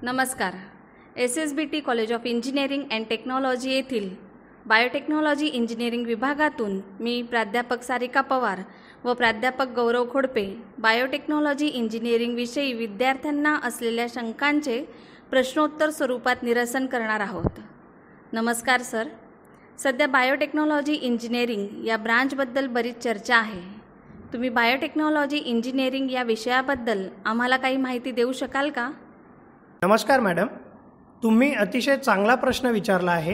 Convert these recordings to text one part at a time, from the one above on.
नमस्कार. SSBT college of engineering and technology येथील biotechnology engineering विभागातून मी प्राध्यापक सारिका पवार व प्राध्यापक गौरव खोडपे बायोटेक्नॉलॉजी इंजिनिअरिंगविषयी विद्यार्थ्यांना असलेल्या शंकांचे प्रश्नोत्तर स्वरूपात निरसन करणार आहोत. नमस्कार सर. सध्या बायोटेक्नॉलॉजी इंजिनिअरिंग या ब्रांचबद्दल बरीच चर्चा आहे. तुम्ही बायोटेक्नॉलॉजी इंजिनिअरिंग या विषयाबद्दल आम्हाला काही माहिती देऊ शकाल का? नमस्कार मॅडम, तुम्ही अतिशय चांगला प्रश्न विचारला आहे.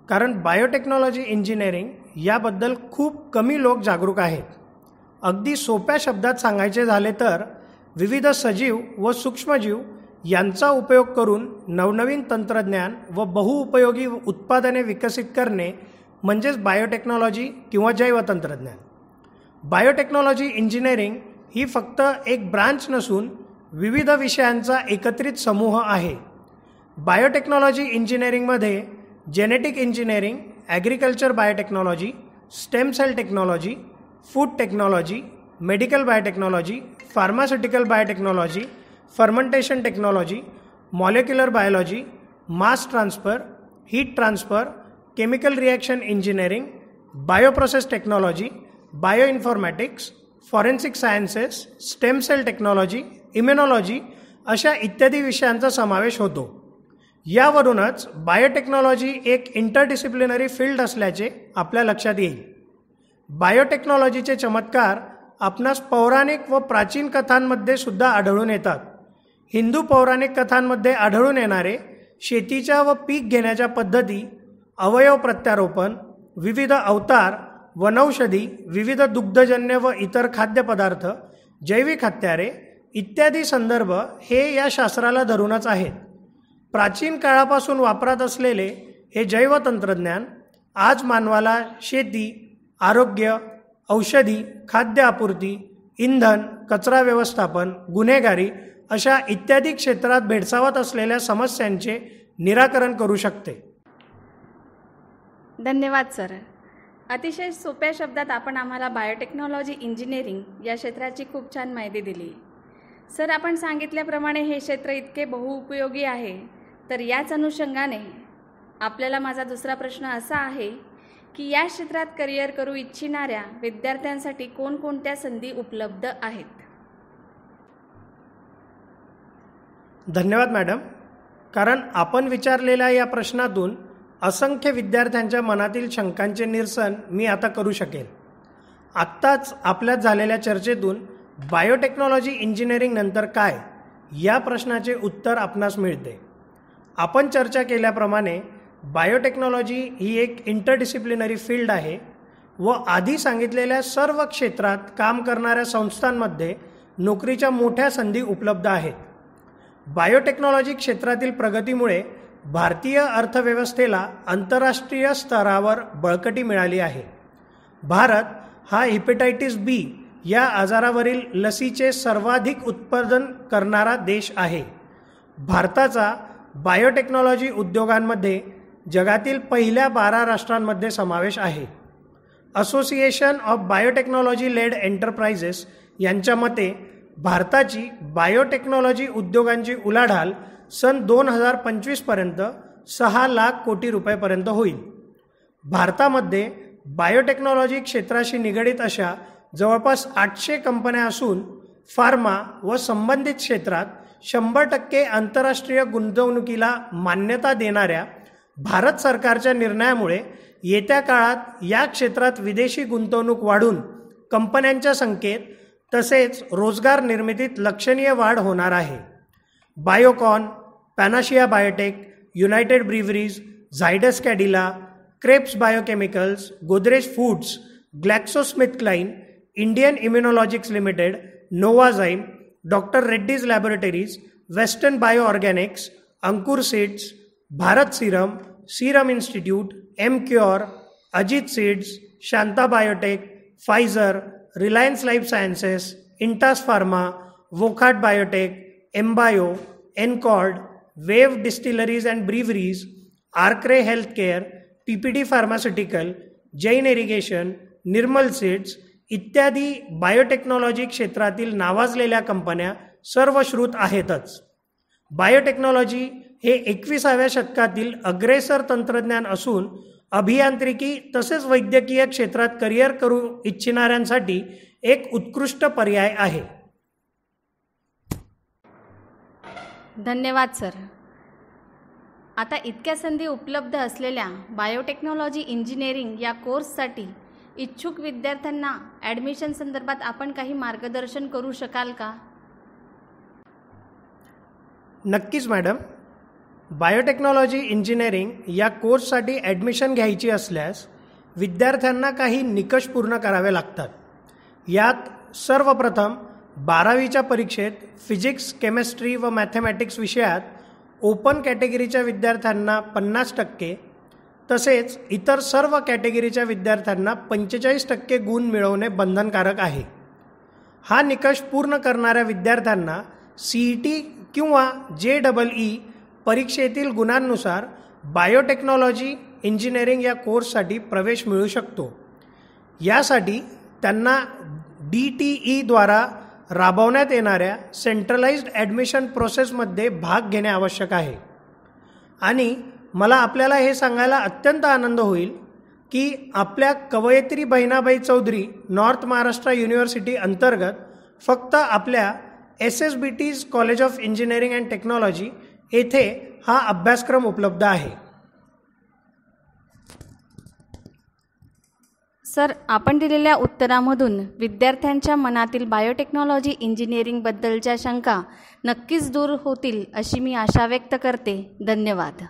कारण बायोटेक्नॉलॉजी इंजिनिअरिंग याबद्दल खूप कमी लोक जागरूक आहेत. अगदी सोप्या शब्दात सांगायचे झाले तर विविध सजीव व सूक्ष्मजीव यांचा उपयोग करून नवनवीन तंत्रज्ञान व बहुउपयोगी उत्पादने विकसित करणे म्हणजेच बायोटेक्नॉलॉजी किंवा जैवतंत्रज्ञान. बायोटेक्नॉलॉजी इंजिनिअरिंग ही फक्त एक ब्रांच नसून विविध विषयांचा एकत्रित समूह आहे. बायोटेक्नॉलॉजी इंजिनिअरिंगमध्ये genetic engineering, agriculture biotechnology, stem cell technology, food technology, medical biotechnology, pharmaceutical biotechnology, fermentation technology, molecular biology, mass transfer, heat transfer, chemical reaction engineering, bioprocess technology, bioinformatics, forensic sciences, stem cell technology, immunology अशा इत्यादी विषयांचा समावेश होतो. यावरूनच biotechnology एक interdisciplinary field असल्याचे आपल्या लक्षात येईल. बायोटेक्नॉलॉजीचे चमत्कार आपणास पौराणिक व प्राचीन कथांमध्ये सुद्धा आढळून येतात. हिंदू पौराणिक कथांमध्ये आढळून येणारे शेतीच्या व पीक घेण्याच्या पद्धती, अवयव प्रत्यारोपण, विविध अवतार, वनौषधी, विविध दुग्धजन्य व इतर खाद्यपदार्थ, जैविक हत्यारे इत्यादी संदर्भ हे या शास्त्राला धरूनच आहेत. प्राचीन काळापासून वापरात असलेले हे जैवतंत्रज्ञान आज मानवाला शेती, आरोग्य, औषधी, खाद्य आपूर्ती, इंधन, कचरा व्यवस्थापन, गुन्हेगारी अशा इत्यादी क्षेत्रात भेडसावत असलेल्या समस्यांचे निराकरण करू शकते. धन्यवाद सर. अतिशय सोप्या शब्दात आपण आम्हाला बायोटेक्नॉलॉजी इंजिनिअरिंग या क्षेत्राची खूप छान माहिती दिली. सर, आपण सांगितल्याप्रमाणे हे क्षेत्र इतके बहुउपयोगी आहे, तर याच अनुषंगाने आपल्याला माझा दुसरा प्रश्न असा आहे की या क्षेत्रात करिअर करू इच्छिणाऱ्या विद्यार्थ्यांसाठी कोणकोणत्या संधी उपलब्ध आहेत? धन्यवाद मॅडम. कारण आपण विचारलेल्या या प्रश्नातून असंख्य विद्यार्थ्यांच्या मनातील शंकांचे निरसन मी आता करू शकेल. आत्ताच आपल्यात झालेल्या चर्चेतून बायोटेक्नॉलॉजी इंजिनिअरिंग नंतर काय या प्रश्नाचे उत्तर आपणास मिळते. आपण चर्चा केल्याप्रमाणे बायोटेक्नॉलॉजी ही एक इंटरडिसिप्लिनरी फील्ड आहे व आधी सांगितलेल्या सर्व क्षेत्रात काम करणाऱ्या संस्थांमध्ये नोकरीच्या मोठ्या संधी उपलब्ध आहेत. बायोटेक्नॉलॉजी क्षेत्रातील प्रगतीमुळे भारतीय अर्थव्यवस्थेला आंतरराष्ट्रीय स्तरावर बळकटी मिळाली आहे. भारत हा हेपेटायटिस बी या आजारावरील लसीचे सर्वाधिक उत्पादन करणारा देश आहे. भारताचा बायोटेक्नॉलॉजी उद्योगांमध्ये जगातील पहिल्या 12 राष्ट्रांमध्ये समावेश आहे. Association of biotechnology led enterprises यांच्या मते भारताची बायोटेक्नॉलॉजी उद्योगांची उलाढाल सन 2025 पर्यंत 6 लाख कोटी रुपयेपर्यंत होईल. भारतामध्ये बायोटेक्नॉलॉजी क्षेत्राशी निगडीत अशा जवळपास 800 कंपन्या असून फार्मा व संबंधित क्षेत्रात 100% आंतरराष्ट्रीय गुंतवणुकीला मान्यता देणाऱ्या भारत सरकारच्या निर्णयामुळे येत्या काळात या क्षेत्रात विदेशी गुंतवणूक वाढून कंपन्यांच्या संख्येत तसेच रोजगार निर्मितीत लक्षणीय वाढ होणार आहे. Biocon, Panacea Biotech, United Breweries, Zydus Cadila, Krebs Biochemicals, Godrej Foods, GlaxoSmithKline, Indian Immunologicals Limited, Novozymes, Doctor Reddy's Laboratories, Western Bio Organics, Ankur Seeds, Bharat Serum, Serum Institute, Emcure, Ajeet Seeds, Shantha Biotech, Pfizer, Reliance Life Sciences, Intas Pharma, Wockhardt Biotech, Embio, एनकॉर्ड, Wave Distilleries and Breweries, Arkray Healthcare, PPD Pharmaceutical, Jain Irrigation, Nirmal Seeds इत्यादी बायोटेक्नॉलॉजी क्षेत्रातील नावाजलेल्या कंपन्या सर्वश्रुत आहेतच. बायोटेक्नॉलॉजी हे 21व्या शतकातील अग्रेसर तंत्रज्ञान असून अभियांत्रिकी तसेच वैद्यकीय क्षेत्रात करिअर करू इच्छिणाऱ्यांसाठी एक उत्कृष्ट पर्याय आहे. धन्यवाद सर. आता इतक्या संधी उपलब्ध असलेल्या बायोटेक्नॉलॉजी इंजिनिअरिंग या कोर्ससाठी इच्छुक विद्यार्थ्यांना ॲडमिशन संदर्भात आपण काही मार्गदर्शन करू शकाल का? नक्कीच मॅडम. बायोटेक्नॉलॉजी इंजिनिअरिंग या कोर्ससाठी ॲडमिशन घ्यायची असल्यास विद्यार्थ्यांना काही निकष पूर्ण करावे लागतात. यात सर्वप्रथम 12वीच्या परीक्षेत फिजिक्स, केमिस्ट्री व मॅथमॅटिक्स विषयात ओपन कॅटेगरीच्या विद्यार्थ्यांना 50% तसेच इतर सर्व कॅटेगरीच्या विद्यार्थ्यांना 45% गुण मिळवणे बंधनकारक आहे. हा निकष पूर्ण करणाऱ्या विद्यार्थ्यांना CET किंवा JEE परीक्षेतील गुणांनुसार बायोटेक्नॉलॉजी इंजिनिअरिंग या कोर्ससाठी प्रवेश मिळू शकतो. यासाठी त्यांना DTEद्वारा राबवण्यात येणाऱ्या सेंट्रलाइज्ड ॲडमिशन प्रोसेसमध्ये भाग घेणे आवश्यक आहे. आणि मला आपल्याला हे सांगायला अत्यंत आनंद होईल की आपल्या कवयित्री बहिणाबाई चौधरी नॉर्थ महाराष्ट्र युनिव्हर्सिटी अंतर्गत फक्त आपल्या SSBT college of engineering and technology येथे हा अभ्यासक्रम उपलब्ध आहे. सर, आपण दिलेल्या उत्तरामधून विद्यार्थ्यांच्या मनातील बायोटेक्नॉलॉजी इंजिनिअरिंगबद्दलच्या शंका नक्कीच दूर होतील अशी मी आशा व्यक्त करते. धन्यवाद.